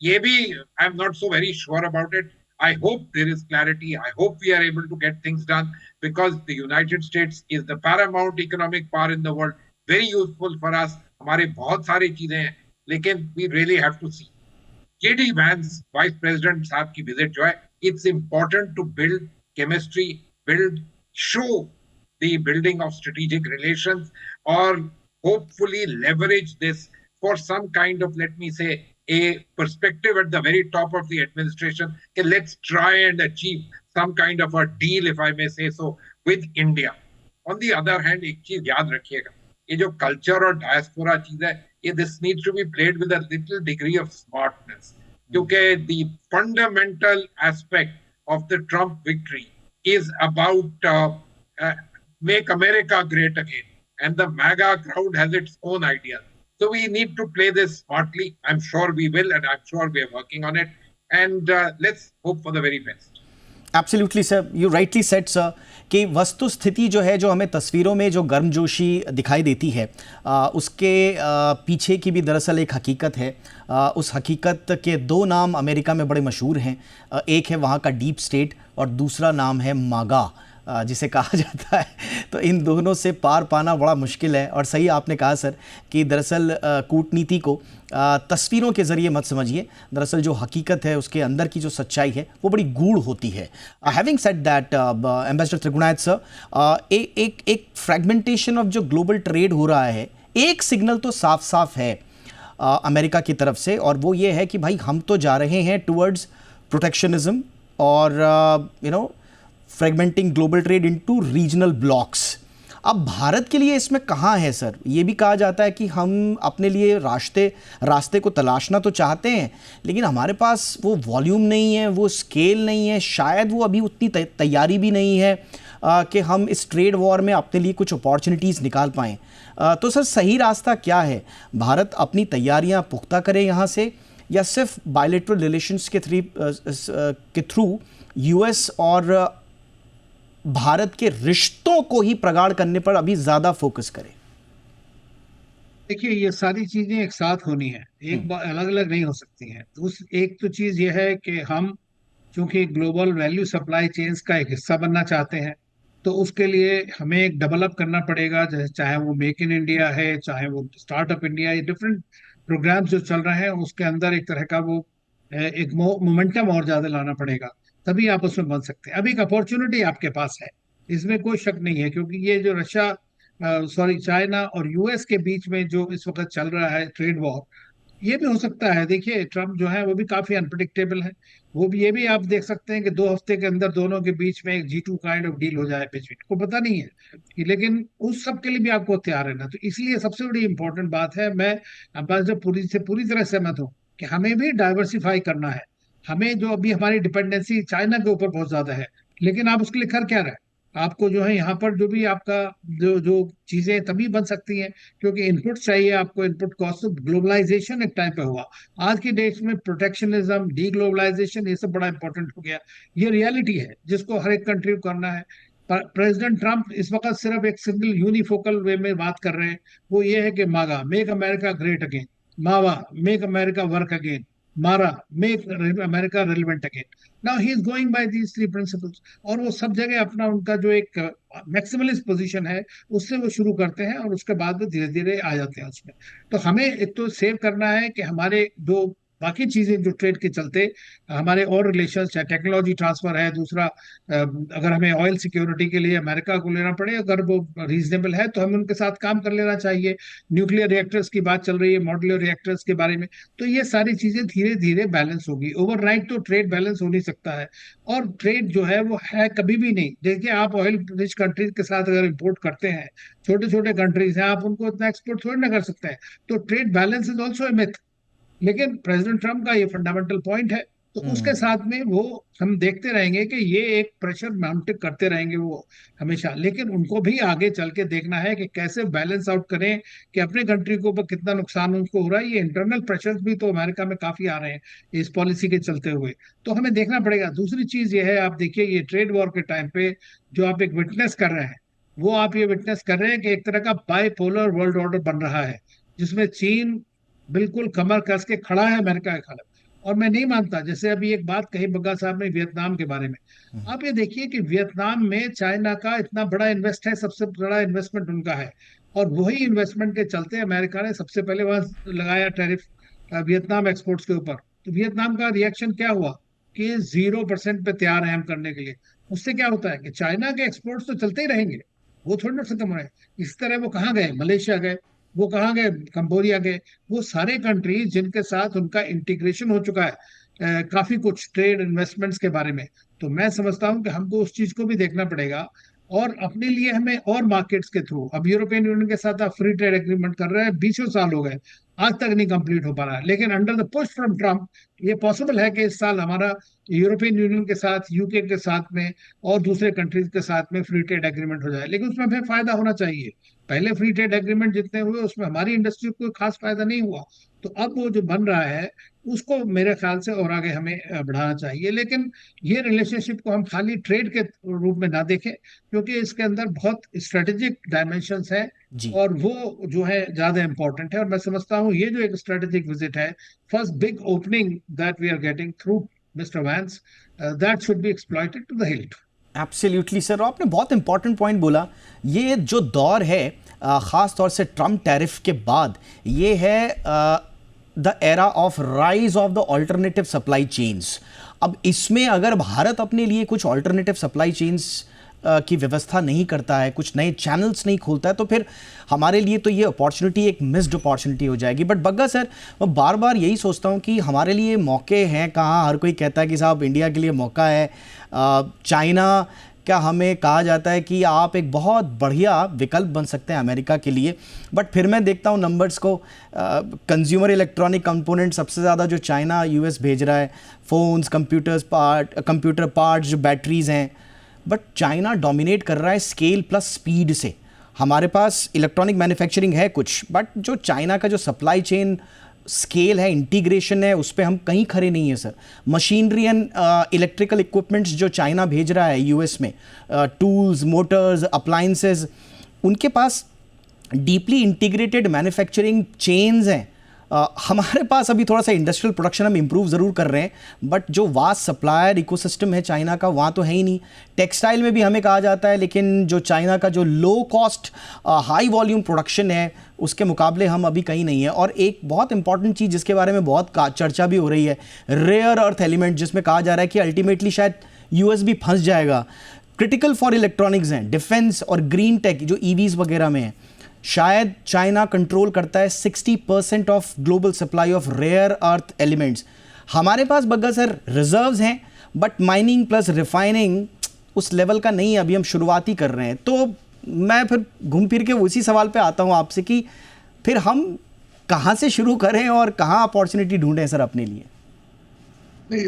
ये भी I am not so very sure about it. I hope there is clarity. I hope we are able to get things done because the United States is the paramount economic power in the world. Very useful for us. हमारे बहुत सारी चीजें हैं, लेकिन we really have to see. JD Vance, Vice President साहब की visit जो है, it's important to build chemistry, show the building of strategic relations, or hopefully leverage this for some kind of, let me say, a perspective at the very top of the administration. Okay, let's try and achieve some kind of a deal, if I may say so, with India. On the other hand, एक चीज याद रखिएगा, ये जो culture और diaspora चीज है, ये this needs to be played with a little degree of smartness, क्योंकि the fundamental aspect of the Trump victory is about make America great again, and the MAGA crowd has its own ideas. So we need to play this smartly. I'm sure we will, and I'm sure we are working on it. And let's hope for the very best. Absolutely sir, you rightly said sir कि वस्तु स्थिति जो है, जो हमें तस्वीरों में जो गर्मजोशी दिखाई देती है, उसके पीछे की भी दरअसल एक हकीकत है। उस हकीकत के दो नाम अमेरिका में बड़े मशहूर हैं। एक है वहाँ का डीप स्टेट और दूसरा नाम है मागा, जिसे कहा जाता है। तो इन दोनों से पार पाना बड़ा मुश्किल है। और सही आपने कहा सर कि दरअसल कूटनीति को तस्वीरों के ज़रिए मत समझिए, दरअसल जो हकीकत है उसके अंदर की जो सच्चाई है वो बड़ी गूढ़ होती है। Having said that, ambassador Trigunayat sir, एक फ्रेगमेंटेशन ऑफ जो ग्लोबल ट्रेड हो रहा है, एक सिग्नल तो साफ साफ है अमेरिका की तरफ से, और वो ये है कि भाई हम तो जा रहे हैं टुवर्ड्स प्रोटेक्शनिज्म और फ्रेगमेंटिंग global trade into regional blocks. अब भारत के लिए इसमें कहाँ है सर? ये भी कहा जाता है कि हम अपने लिए रास्ते को तलाशना तो चाहते हैं, लेकिन हमारे पास वो वॉल्यूम नहीं है, वो स्केल नहीं है, शायद वो अभी उतनी तैयारी भी नहीं है कि हम इस ट्रेड वॉर में अपने लिए कुछ अपॉर्चुनिटीज़ निकाल पाएँ। तो सर सही रास्ता क्या है? भारत अपनी तैयारियाँ पुख्ता करे यहाँ से, या सिर्फ बायलैटरल रिलेशंस के थ्रू यूएस और भारत के रिश्तों को ही प्रगाढ़ करने पर अभी ज्यादा फोकस करें? देखिए, ये सारी चीजें एक साथ होनी है, एक बार अलग अलग नहीं हो सकती हैं। एक तो चीज ये है कि हम चूंकि ग्लोबल वैल्यू सप्लाई चेन्स का एक हिस्सा बनना चाहते हैं, तो उसके लिए हमें एक डेवलप करना पड़ेगा, जैसे चाहे वो मेक इन इंडिया है, चाहे वो स्टार्टअप इंडिया, ये डिफरेंट प्रोग्राम्स जो चल रहे हैं, उसके अंदर एक तरह का वो एक मोमेंटम और ज्यादा लाना पड़ेगा, तभी आप उसमें बन सकते हैं। अब एक अपॉर्चुनिटी आपके पास है, इसमें कोई शक नहीं है, क्योंकि ये जो चाइना और यूएस के बीच में जो इस वक्त चल रहा है ट्रेड वॉर, ये भी हो सकता है। देखिए, ट्रम्प जो है वो भी काफी अनप्रिडिक्टेबल है। वो भी, ये भी आप देख सकते हैं कि 2 हफ्ते के अंदर दोनों के बीच में एक G2 काइंड ऑफ डील हो जाए, पिछली को पता नहीं है लेकिन उस सब के लिए भी आपको तैयार रहना। तो इसलिए सबसे बड़ी इंपॉर्टेंट बात है, मैं अम्बेसडर पुरी से पूरी तरह सहमत हूँ कि हमें भी डाइवर्सिफाई करना है। हमें जो अभी हमारी डिपेंडेंसी चाइना के ऊपर बहुत ज्यादा है, लेकिन आप उसके लिए कर क्या रहे हैं? आपको जो है यहाँ पर जो भी आपका जो जो चीजें तभी बन सकती हैं, क्योंकि इनपुट चाहिए आपको, इनपुट कॉस्ट। ग्लोबलाइजेशन एक टाइम पे हुआ, आज के डेट में प्रोटेक्शनिज्म, डी ग्लोबलाइजेशन, ये सब बड़ा इंपॉर्टेंट हो गया। ये रियलिटी है जिसको हर एक कंट्री को करना है। प्रेसिडेंट ट्रम्प इस वक्त सिर्फ एक सिंगल यूनिफोकल वे में बात कर रहे हैं, वो ये है कि मागा, मेक अमेरिका ग्रेट अगेन, मावा, मेक अमेरिका वर्क अगेन, मारा, make America relevant again. Now he is going by these 3 principles, और वो सब जगह अपना उनका जो एक मैक्सिमलिस्ट पोजीशन है उससे वो शुरू करते हैं, और उसके बाद वो धीरे धीरे आ जाते हैं उसमें। तो हमें एक तो सेव करना है कि हमारे जो बाकी चीजें जो ट्रेड के चलते हमारे और रिलेशंस, चाहे टेक्नोलॉजी ट्रांसफर है, दूसरा अगर हमें ऑयल सिक्योरिटी के लिए अमेरिका को लेना पड़े, अगर वो रीजनेबल है तो हमें उनके साथ काम कर लेना चाहिए। न्यूक्लियर रिएक्टर्स की बात चल रही है, मॉड्यूलर रिएक्टर्स के बारे में, तो ये सारी चीजें धीरे धीरे बैलेंस होगी। ओवरनाइट तो ट्रेड बैलेंस हो नहीं सकता है, और ट्रेड जो है वो है कभी भी नहीं। देखिए, आप ऑयल रिच कंट्रीज के साथ अगर इंपोर्ट करते हैं, छोटे छोटे कंट्रीज हैं, आप उनको इतना एक्सपोर्ट थोड़ी ना कर सकते हैं। तो trade balance is also a myth. लेकिन प्रेसिडेंट ट्रम्प का ये फंडामेंटल पॉइंट है तो उसके साथ में वो हम देखते रहेंगे कि ये एक प्रेशर माउंट करते रहेंगे वो हमेशा। लेकिन उनको भी आगे चल के देखना है कि कैसे बैलेंस आउट करें कि अपने कंट्री के ऊपर कितना नुकसान उनको हो रहा है। ये इंटरनल प्रेशर्स भी तो अमेरिका में काफी आ रहे हैं इस पॉलिसी के चलते हुए, तो हमें देखना पड़ेगा। दूसरी चीज ये है, आप देखिए ये ट्रेड वॉर के टाइम पे जो आप एक विटनेस कर रहे हैं, वो आप ये विटनेस कर रहे हैं कि एक तरह का बाइपोलर वर्ल्ड ऑर्डर बन रहा है, जिसमें चीन बिल्कुल कमर कस के खड़ा है अमेरिका के खिलाफ। और मैं नहीं मानता, जैसे अभी एक बात कही बग्गा साहब ने वियतनाम के बारे में, आप ये देखिए कि वियतनाम में चाइना का इतना बड़ा इन्वेस्ट है, सबसे बड़ा इन्वेस्टमेंट उनका है, और वही इन्वेस्टमेंट के चलते अमेरिका ने सबसे पहले वहां लगाया टैरिफ वियतनाम एक्सपोर्ट्स के ऊपर। तो वियतनाम का रिएक्शन क्या हुआ कि 0% पे तैयार है हम करने के लिए। उससे क्या होता है कि चाइना के एक्सपोर्ट्स तो चलते ही रहेंगे, वो थोड़ी ना खत्म हो रहे हैं। इस तरह वो कहाँ गए, मलेशिया गए, वो कहाँ गए, कंबोडिया गए, वो सारे कंट्रीज जिनके साथ उनका इंटीग्रेशन हो चुका है काफी कुछ ट्रेड इन्वेस्टमेंट्स के बारे में। तो मैं समझता हूँ कि हमको उस चीज को भी देखना पड़ेगा, और अपने लिए हमें और मार्केट्स के थ्रू, अब यूरोपियन यूनियन के साथ आप फ्री ट्रेड एग्रीमेंट कर रहे हैं, 20 साल हो गए, आज तक नहीं कंप्लीट हो पा रहा है। लेकिन under the push from Trump ये पॉसिबल है कि इस साल हमारा यूरोपियन यूनियन के साथ, यूके के साथ में और दूसरे कंट्रीज के साथ में फ्री ट्रेड एग्रीमेंट हो जाए। लेकिन उसमें हमें फायदा होना चाहिए। पहले फ्री ट्रेड एग्रीमेंट जितने हुए उसमें हमारी इंडस्ट्री को कोई खास फायदा नहीं हुआ। तो अब वो जो बन रहा है उसको मेरे ख्याल से और आगे हमें बढ़ाना चाहिए। लेकिन ये रिलेशनशिप को हम खाली ट्रेड के रूप में ना देखें, क्योंकि इसके अंदर बहुत स्ट्रेटेजिक डायमेंशंस है, जी। और वो जो है ज्यादा इंपॉर्टेंट है। और मैं समझता हूँ ये जो एक स्ट्रेटेजिक विजिट है, first big opening that we are getting through mister Vance, that should be exploited to the hilt. Absolutely sir, आपने बहुत इंपॉर्टेंट पॉइंट बोला। ये जो दौर है ख़ास तौर से ट्रम्प टैरिफ के बाद, ये है the era of rise of the alternative supply chains. अब इसमें अगर भारत अपने लिए कुछ ऑल्टरनेटिव सप्लाई चेन्स की व्यवस्था नहीं करता है, कुछ नए चैनल्स नहीं खोलता है, तो फिर हमारे लिए तो ये अपॉर्चुनिटी एक मिस्ड अपॉर्चुनिटी हो जाएगी। बट बग्गा सर, मैं बार बार यही सोचता हूँ कि हमारे लिए मौके हैं कहाँ। हर कोई कहता है कि साहब इंडिया के लिए मौका है, चाइना क्या हमें कहा जाता है कि आप एक बहुत बढ़िया विकल्प बन सकते हैं अमेरिका के लिए। बट फिर मैं देखता हूँ नंबर्स को, कंज्यूमर इलेक्ट्रॉनिक कंपोनेंट सबसे ज़्यादा जो चाइना यूएस भेज रहा है, फ़ोन्स, कंप्यूटर पार्ट्स, जो बैटरीज़ हैं, बट चाइना डोमिनेट कर रहा है स्केल प्लस स्पीड से। हमारे पास इलेक्ट्रॉनिक मैन्युफैक्चरिंग है कुछ, बट जो चाइना का जो सप्लाई चेन स्केल है, इंटीग्रेशन है, उस पर हम कहीं खड़े नहीं है sir. Machinery and electrical equipments जो चाइना भेज रहा है यूएस में, टूल्स, मोटर्स, अप्लायंसेस, उनके पास डीपली इंटीग्रेटेड मैन्युफैक्चरिंग चेन्स हैं। हमारे पास अभी थोड़ा सा इंडस्ट्रियल प्रोडक्शन हम इंप्रूव ज़रूर कर रहे हैं, बट जो वास्ट सप्लायर इकोसिस्टम है चाइना का, वहाँ तो है ही नहीं। टेक्सटाइल में भी हमें कहा जाता है, लेकिन जो चाइना का जो low cost high volume production है, उसके मुकाबले हम अभी कहीं नहीं है। और एक बहुत इंपॉर्टेंट चीज़ जिसके बारे में बहुत चर्चा भी हो रही है, रेयर अर्थ एलिमेंट, जिसमें कहा जा रहा है कि अल्टीमेटली शायद यूएस भी फंस जाएगा। क्रिटिकल फॉर इलेक्ट्रॉनिक्स हैं, डिफेंस और ग्रीन टेक जो ईवीज़ वगैरह में है, शायद चाइना कंट्रोल करता है 60% of global supply of rare earth elements. हमारे पास बग्गा सर रिजर्व्स हैं, बट माइनिंग प्लस रिफाइनिंग उस लेवल का नहीं है, अभी हम शुरुआती कर रहे हैं। तो मैं फिर घूम फिर के उसी सवाल पे आता हूँ आपसे कि फिर हम कहाँ से शुरू करें और कहाँ अपॉर्चुनिटी ढूंढें सर अपने लिए। नहीं,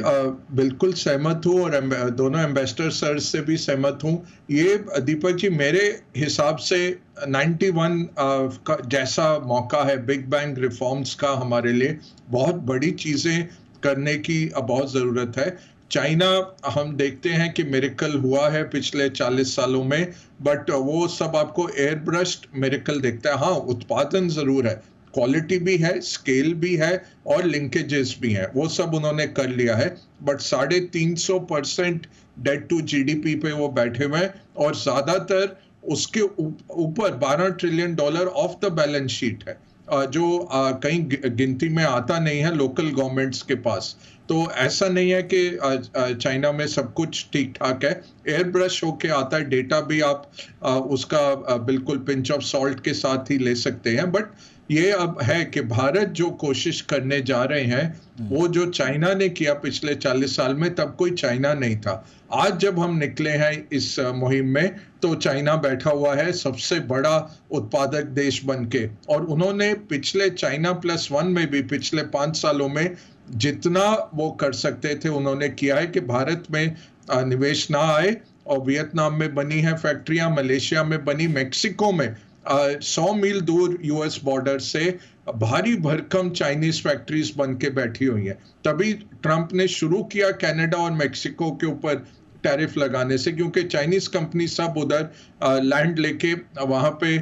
बिल्कुल सहमत हूँ, और दोनों एम्बेसडर सर से भी सहमत हूँ। ये दीपक जी, मेरे हिसाब से 91 का जैसा मौका है बिग बैंग रिफॉर्म्स का हमारे लिए, बहुत बड़ी चीज़ें करने की बहुत ज़रूरत है। चाइना हम देखते हैं कि मिरेकल हुआ है पिछले 40 सालों में, बट वो सब आपको एयर ब्रश्ड मिरेकल देखता है। हाँ, उत्पादन ज़रूर है, क्वालिटी भी है, स्केल भी है, और लिंकेजेस भी हैं, वो सब उन्होंने कर लिया है। बट 350% डेट टू जीडीपी पे वो बैठे हुए हैं, और ज़्यादातर उसके ऊपर $12 trillion of the balance sheet है, जो कहीं गिनती में आता नहीं है लोकल गवर्नमेंट्स के पास। तो ऐसा नहीं है कि चाइना में सब कुछ ठीक ठाक है, एयर ब्रश होके आता है। डेटा भी आप उसका बिल्कुल पिंच ऑफ सॉल्ट के साथ ही ले सकते हैं। बट ये अब है कि भारत जो कोशिश करने जा रहे हैं, वो जो चाइना ने किया पिछले 40 साल में, तब कोई चाइना नहीं था। आज जब हम निकले हैं इस मुहिम में, तो चाइना बैठा हुआ है सबसे बड़ा उत्पादक देश बन के, और उन्होंने पिछले चाइना+1 में भी पिछले 5 सालों में जितना वो कर सकते थे उन्होंने किया है कि भारत में निवेश ना आए, और वियतनाम में बनी है फैक्ट्रियां, मलेशिया में बनी, मेक्सिको में 100 मील दूर यूएस बॉर्डर से भारी भरकम चाइनीज फैक्ट्रीज बन के बैठी हुई हैं। तभी ट्रंप ने शुरू किया कनाडा और मेक्सिको के ऊपर टैरिफ लगाने से, क्योंकि चाइनीज कंपनी सब उधर लैंड लेके वहां पे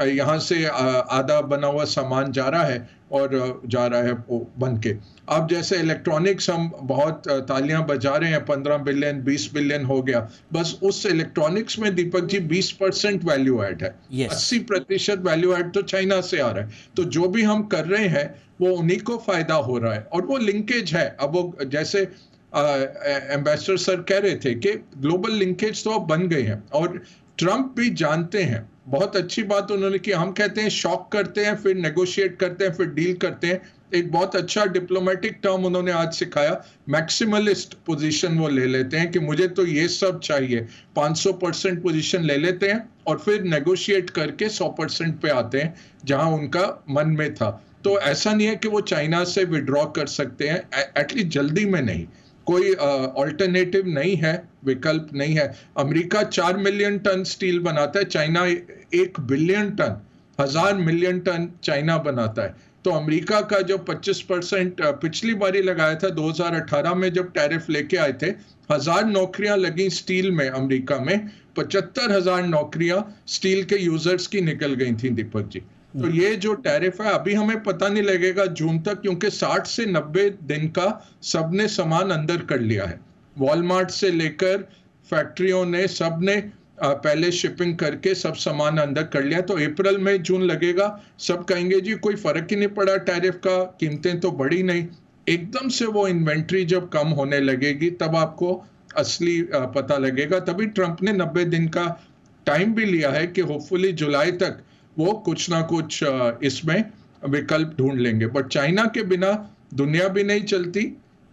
यहाँ से आधा बना हुआ सामान जा रहा है और जा रहा है वो बन के। अब जैसे इलेक्ट्रॉनिक्स हम बहुत तालियां बजा रहे हैं, 15 बिलियन 20 बिलियन हो गया, बस उस इलेक्ट्रॉनिक्स में दीपक जी 20% वैल्यू ऐड है। Yes. 80% वैल्यू ऐड तो चाइना से आ रहा है। तो जो भी हम कर रहे हैं वो उन्हीं को फायदा हो रहा है, और वो लिंकेज है। अब वो जैसे एम्बेसडर सर कह रहे थे कि ग्लोबल लिंकेज तो अब बन गए हैं, और ट्रंप भी जानते हैं। बहुत अच्छी बात उन्होंने की। हम कहते हैं शॉक करते हैं, फिर नेगोशिएट करते हैं, फिर डील करते हैं। एक बहुत अच्छा डिप्लोमेटिक टर्म उन्होंने आज सिखाया, मैक्सिमलिस्ट पोजीशन वो ले लेते हैं कि मुझे तो ये सब चाहिए। 500% पोजीशन ले लेते हैं और फिर नेगोशिएट करके 100% पे आते हैं जहां उनका मन में था। तो ऐसा नहीं है कि वो चाइना से विड्रॉ कर सकते हैं, एटलीस्ट जल्दी में नहीं। कोई ऑल्टरनेटिव नहीं है, विकल्प नहीं है। अमेरिका 4 मिलियन टन स्टील बनाता है, China 1 billion ton, 1000 million ton China बनाता है। तो अमेरिका का जो 25% पिछली बारी लगाया था 2018 में जब टैरिफ लेके आए थे, 1000 नौकरियां लगी स्टील में अमेरिका में, 75,000 नौकरियां स्टील के यूजर्स की निकल गई थी दीपक जी। तो ये जो टैरिफ है अभी हमें पता नहीं लगेगा जून तक, क्योंकि 60 से 90 दिन का सबने सामान अंदर कर लिया है। वॉलमार्ट से लेकर फैक्ट्रियों ने सबने पहले शिपिंग करके सब सामान अंदर कर लिया। तो अप्रैल में जून लगेगा, सब कहेंगे जी कोई फर्क ही नहीं पड़ा टैरिफ का, कीमतें तो बढ़ी नहीं। एकदम से वो इन्वेंट्री जब कम होने लगेगी तब आपको असली पता लगेगा। तभी ट्रंप ने 90 दिन का टाइम भी लिया है कि होपफुली जुलाई तक वो कुछ ना कुछ इसमें विकल्प ढूंढ लेंगे। बट चाइना के बिना दुनिया भी नहीं चलती,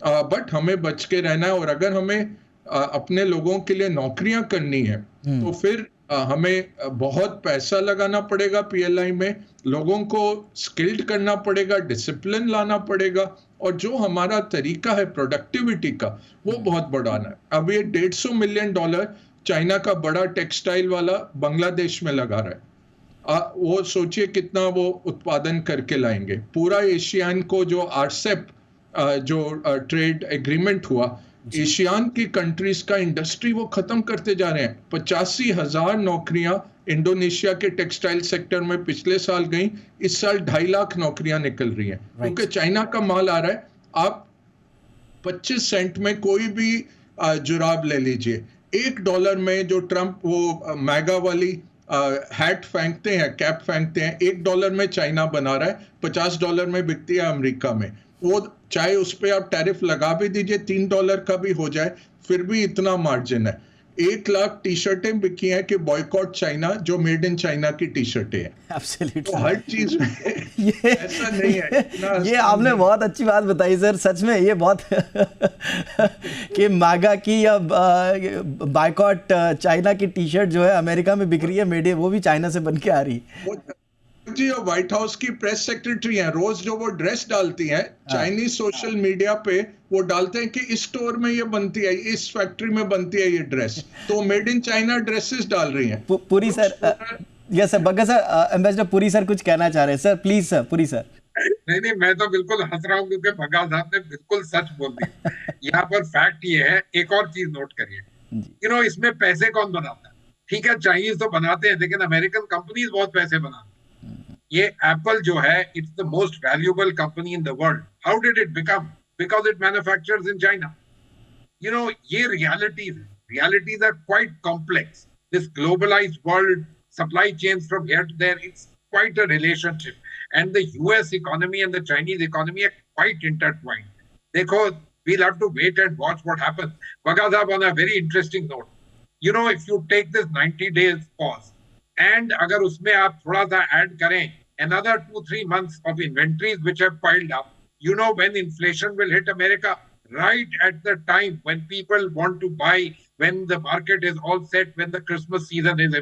बट हमें बच के रहना है। और अगर हमें अपने लोगों के लिए नौकरियां करनी है तो फिर हमें बहुत पैसा लगाना पड़ेगा पीएलआई में, लोगों को स्किल्ड करना पड़ेगा, डिसिप्लिन लाना पड़ेगा, और जो हमारा तरीका है प्रोडक्टिविटी का वो बहुत बढ़ाना है। अब ये $150 मिलियन चाइना का बड़ा टेक्सटाइल वाला बांग्लादेश में लगा रहा है। वो सोचिए कितना वो उत्पादन करके लाएंगे। पूरा एशियान को जो आरसेप जो ट्रेड एग्रीमेंट हुआ, एशियान की कंट्रीज का इंडस्ट्री वो खत्म करते जा रहे हैं। 85,000 नौकरियां इंडोनेशिया के टेक्सटाइल सेक्टर में पिछले साल गई, इस साल 2.5 लाख नौकरियां निकल रही हैं, क्योंकि चाइना का माल आ रहा है। आप 25 सेंट में कोई भी जुराब ले लीजिए, $1 में जो ट्रंप वो मैगा वाली हैट फेंकते हैं, कैप फेंकते हैं, $1 में चाइना बना रहा है, $50 में बिकती है अमेरिका में। वो चाहे उस पर आप टैरिफ लगा भी दीजिए, $3 का भी हो जाए, फिर भी इतना मार्जिन है। 1 लाख टी शर्टें बिकी हैं कि बॉयकॉट चाइना, जो मेड इन चाइना की टी शर्टें हैं। Absolutely. तो हर चीज में ऐसा नहीं है। ये आपने बहुत अच्छी बात बताई सर, सच में ये बहुत कि मागा की या बायकॉट चाइना की टी शर्ट जो है अमेरिका में बिक रही है, मेड वो भी चाइना से बन के आ रही है। जी, और व्हाइट हाउस की प्रेस सेक्रेटरी हैं, रोज जो वो ड्रेस डालती हैं चाइनीज सोशल मीडिया पे, वो डालते हैं कि इस स्टोर में ये बनती है, इस फैक्ट्री में बनती है ये ड्रेस, तो मेड इन चाइना ड्रेसेस डाल रही हैं। Puri sir, yes sir, Bagga sir, ambassador Puri sir कुछ कहना चाह रहे हैं sir, please sir, Puri sir. नहीं, मैं तो बिल्कुल हंस रहा हूँ क्योंकि बग्गा साहब ने बिल्कुल सच बोल दिया। यहाँ पर फैक्ट ये है, एक और चीज नोट करिए, इसमें पैसे कौन बनाता है? ठीक है, चाइनीज तो बनाते हैं, लेकिन अमेरिकन कंपनीज बहुत पैसे बनाती है। ये एप्पल जो है, it's the most valuable company in the world. How did it become? Because it manufactures in China. ये realities are quite complex. This globalized world, supply chains from here to there, it's quite a relationship. And the US economy and the Chinese economy are quite intertwined. Dekho, we'll have to wait and watch what happens. Bagga Sahab, on a very interesting note, if you take this 90 days pause, and agar usme aap thoda sa add kare another 2-3 months of inventories which have piled up, when inflation will hit America, right at the time when people want to buy, when the market is all set, when the Christmas season is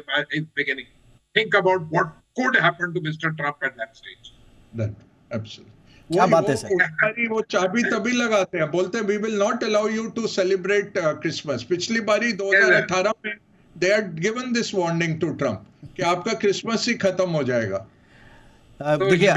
beginning. Think about what could happen to Mr. Trump at that stage. That, absolutely. क्या बात है sir. वो चाबी तभी लगाते हैं, बोलते हैं we will not allow you to celebrate Christmas. पिछली बारी 2018 में they had given this warning to Trump कि आपका क्रिसमस ही खत्म हो जाएगा। देखिए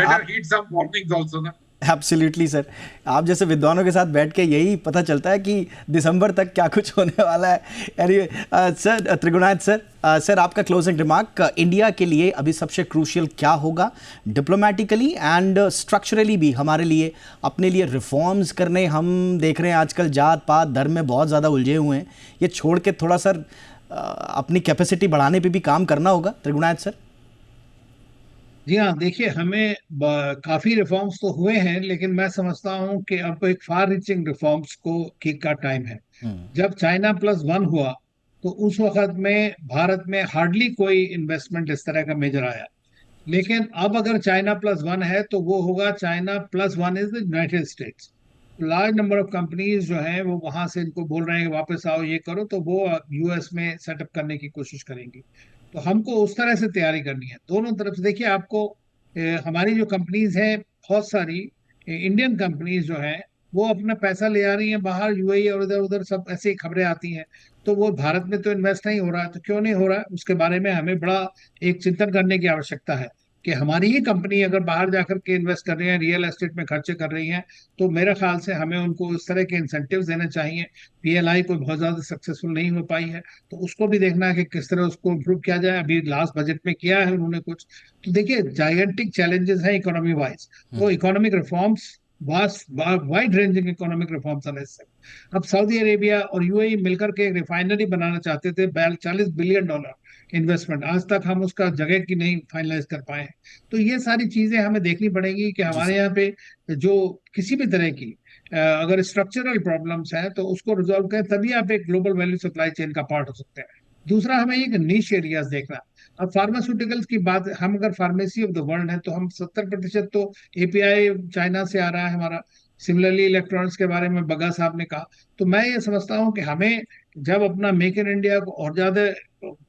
एब्सोल्युटली सर, आप जैसे विद्वानों के साथ बैठ के यही पता चलता है कि दिसंबर तक क्या कुछ होने वाला है। Anyway sir, Trigunayat sir, sir आपका क्लोजिंग रिमार्क, इंडिया के लिए अभी सबसे क्रूशियल क्या होगा डिप्लोमेटिकली एंड स्ट्रक्चरली भी हमारे लिए, अपने लिए रिफॉर्म्स करने? हम देख रहे हैं आजकल जात पात धर्म में बहुत ज़्यादा उलझे हुए हैं, ये छोड़ के थोड़ा सर अपनी कैपेसिटी बढ़ाने पे भी काम करना होगा। त्रिगुणायत सर। जी हाँ, देखिए हमें काफी रिफॉर्म्स तो हुए हैं, लेकिन मैं समझता हूँ कि अब एक फार रीचिंग रिफॉर्म्स का टाइम है। जब चाइना +1 हुआ तो उस वक्त में भारत में हार्डली कोई इन्वेस्टमेंट इस तरह का मेजर आया, लेकिन अब अगर चाइना +1 है तो वो होगा China +1 is the United states. Large number of companies जो हैं वो वहां से इनको बोल रहे हैं कि वापस आओ, ये करो, तो वो यूएस में सेटअप करने की कोशिश करेंगी। तो हमको उस तरह से तैयारी करनी है दोनों तरफ से। देखिए आपको हमारी जो कंपनीज हैं, बहुत सारी इंडियन कंपनीज जो हैं वो अपना पैसा ले आ रही हैं बाहर, यूएई और इधर उधर सब ऐसे ही खबरें आती हैं। तो वो भारत में तो इन्वेस्ट नहीं हो रहा है, तो क्यों नहीं हो रहा है उसके बारे में हमें बड़ा एक चिंतन करने की आवश्यकता है कि हमारी ही कंपनी अगर बाहर जाकर के इन्वेस्ट कर रही है, रियल एस्टेट में खर्चे कर रही हैं, तो मेरे ख्याल से हमें उनको उस तरह के इंसेंटिव्स देने चाहिए। पीएलआई कोई बहुत ज्यादा सक्सेसफुल नहीं हो पाई है, तो उसको भी देखना है कि किस तरह उसको इम्प्रूव किया जाए। अभी लास्ट बजट में किया है उन्होंने कुछ। तो देखिए जायंटिक चैलेंजेस हैं इकोनॉमी वाइज, तो economic reforms, wide ranging economic reforms आने से। अब सऊदी अरेबिया और यूएई मिलकर के एक रिफाइनरी बनाना चाहते थे, $40 बिलियन इन्वेस्टमेंट, आज तक हम उसका जगह की नहीं फाइनलाइज कर पाए हैं। तो ये सारी चीजें हमें देखनी पड़ेगी कि हमारे यहाँ पे जो किसी भी तरह की अगर स्ट्रक्चरल प्रॉब्लम्स हैं तो उसको रिजॉल्व करें, तभी आप एक ग्लोबल वैल्यू सप्लाई चेन का पार्ट हो सकते हैं। दूसरा, हमें एक नीश एरियाज देखना। अब फार्मास्यूटिकल्स की बात, हम अगर फार्मेसी ऑफ द वर्ल्ड है तो हम 70% तो एपीआई चाइना से आ रहा है हमारा। सिमिलरली इलेक्ट्रॉनिक्स के बारे में बग्गा साहब ने कहा। तो मैं ये समझता हूँ कि हमें जब अपना मेक इन इंडिया को और ज्यादा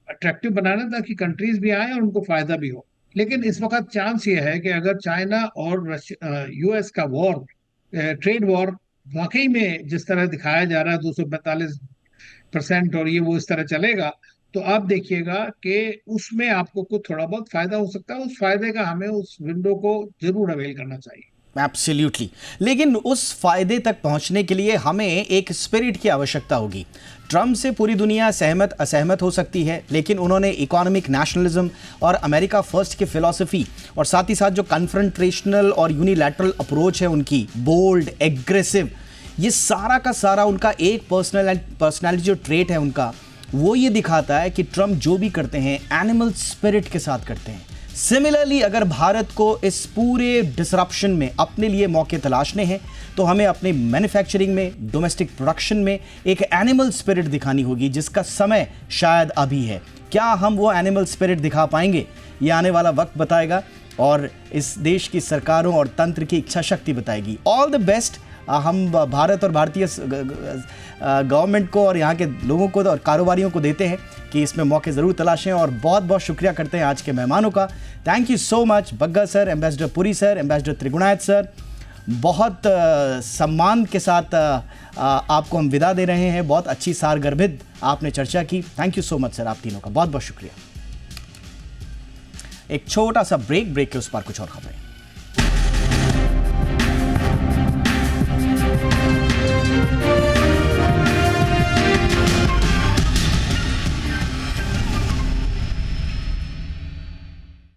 अट्रैक्टिव बनाना, ताकि कंट्रीज भी आए और उनको फायदा भी हो। लेकिन इस वक्त चांस ये है कि अगर चाइना और यूएस का वॉर, ट्रेड वॉर वाकई में जिस तरह दिखाया जा रहा है 245% और ये वो इस तरह चलेगा, तो आप देखिएगा कि उसमें आपको कुछ थोड़ा बहुत फायदा हो सकता है। उस फायदे का हमें उस विंडो को जरूर अवेल करना चाहिए। एब्सोल्युटली, लेकिन उस फायदे तक पहुंचने के लिए हमें एक स्पिरिट की आवश्यकता होगी। ट्रम्प से पूरी दुनिया सहमत असहमत हो सकती है, लेकिन उन्होंने इकोनॉमिक नेशनलिज्म और अमेरिका फर्स्ट की फिलॉसफी और साथ ही साथ जो कन्फ्रंट्रेशनल और यूनिलैटरल अप्रोच है उनकी, बोल्ड, एग्रेसिव, ये सारा का सारा उनका एक पर्सनैलिटी जो ट्रेट है उनका, वो ये दिखाता है कि ट्रम्प जो भी करते हैं एनिमल स्पिरिट के साथ करते हैं। सिमिलरली अगर भारत को इस पूरे डिसरप्शन में अपने लिए मौके तलाशने हैं तो हमें अपने मैन्युफैक्चरिंग में, डोमेस्टिक प्रोडक्शन में एक एनिमल स्पिरिट दिखानी होगी, जिसका समय शायद अभी है। क्या हम वो एनिमल स्पिरिट दिखा पाएंगे, ये आने वाला वक्त बताएगा और इस देश की सरकारों और तंत्र की इच्छा शक्ति बताएगी। ऑल द बेस्ट हम भारत और भारतीय गवर्नमेंट को और यहाँ के लोगों को और कारोबारियों को देते हैं कि इसमें मौके ज़रूर तलाशें। और बहुत बहुत शुक्रिया करते हैं आज के मेहमानों का। Thank you so much Bagga sir, ambassador Puri sir, ambassador Trigunayat sir. बहुत सम्मान के साथ आपको हम विदा दे रहे हैं। बहुत अच्छी सारगर्भित आपने चर्चा की। Thank you so much sir, आप तीनों का बहुत बहुत शुक्रिया। एक छोटा सा ब्रेक के उस पर कुछ और खबरें।